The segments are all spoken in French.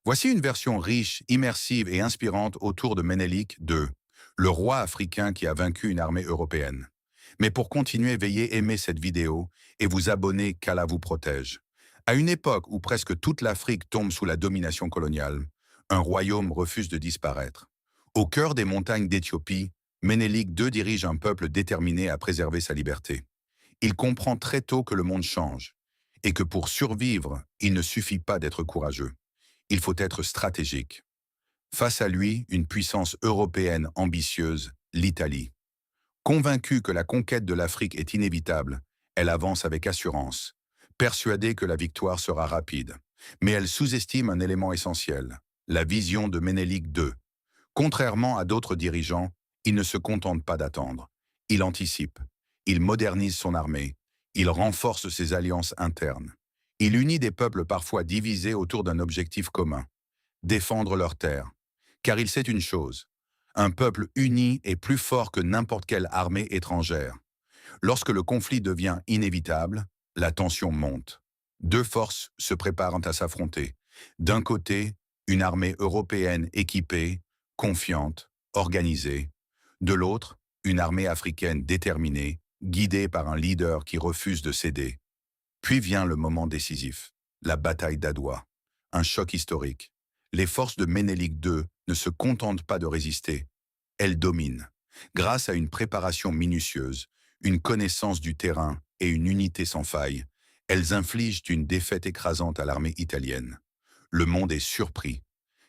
Voici une version riche, immersive et inspirante autour de Ménélique II, le roi africain qui a vaincu une armée européenne. Mais pour continuer, veuillez aimer cette vidéo et vous abonner qu'Allah vous protège. À une époque où presque toute l'Afrique tombe sous la domination coloniale, un royaume refuse de disparaître. Au cœur des montagnes d'Éthiopie, Ménélique II dirige un peuple déterminé à préserver sa liberté. Il comprend très tôt que le monde change et que pour survivre, il ne suffit pas d'être courageux. Il faut être stratégique. Face à lui, une puissance européenne ambitieuse, l'Italie. Convaincue que la conquête de l'Afrique est inévitable, elle avance avec assurance, persuadée que la victoire sera rapide. Mais elle sous-estime un élément essentiel, la vision de Ménélique II. Contrairement à d'autres dirigeants, il ne se contente pas d'attendre. Il anticipe, il modernise son armée, il renforce ses alliances internes. Il unit des peuples parfois divisés autour d'un objectif commun, défendre leurs terres. Car il sait une chose, un peuple uni est plus fort que n'importe quelle armée étrangère. Lorsque le conflit devient inévitable, la tension monte. Deux forces se préparent à s'affronter. D'un côté, une armée européenne équipée, confiante, organisée. De l'autre, une armée africaine déterminée, guidée par un leader qui refuse de céder. Puis vient le moment décisif, la bataille d'Adwa, un choc historique. Les forces de Ménélique II ne se contentent pas de résister, elles dominent. Grâce à une préparation minutieuse, une connaissance du terrain et une unité sans faille, elles infligent une défaite écrasante à l'armée italienne. Le monde est surpris,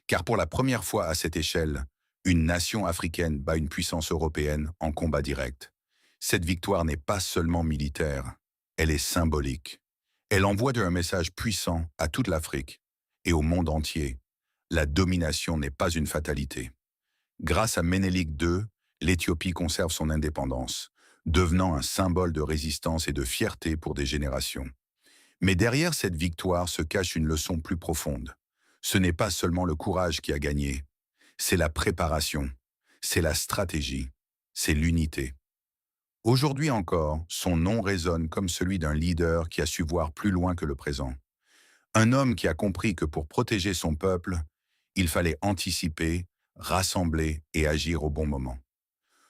car pour la première fois à cette échelle, une nation africaine bat une puissance européenne en combat direct. Cette victoire n'est pas seulement militaire, elle est symbolique. Elle envoie un message puissant à toute l'Afrique et au monde entier. La domination n'est pas une fatalité. Grâce à Ménélique II, l'Éthiopie conserve son indépendance, devenant un symbole de résistance et de fierté pour des générations. Mais derrière cette victoire se cache une leçon plus profonde. Ce n'est pas seulement le courage qui a gagné, c'est la préparation, c'est la stratégie, c'est l'unité. Aujourd'hui encore, son nom résonne comme celui d'un leader qui a su voir plus loin que le présent. Un homme qui a compris que pour protéger son peuple, il fallait anticiper, rassembler et agir au bon moment.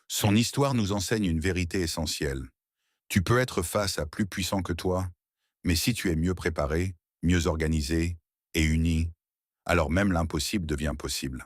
Son histoire nous enseigne une vérité essentielle. Tu peux être face à plus puissant que toi, mais si tu es mieux préparé, mieux organisé et uni, alors même l'impossible devient possible.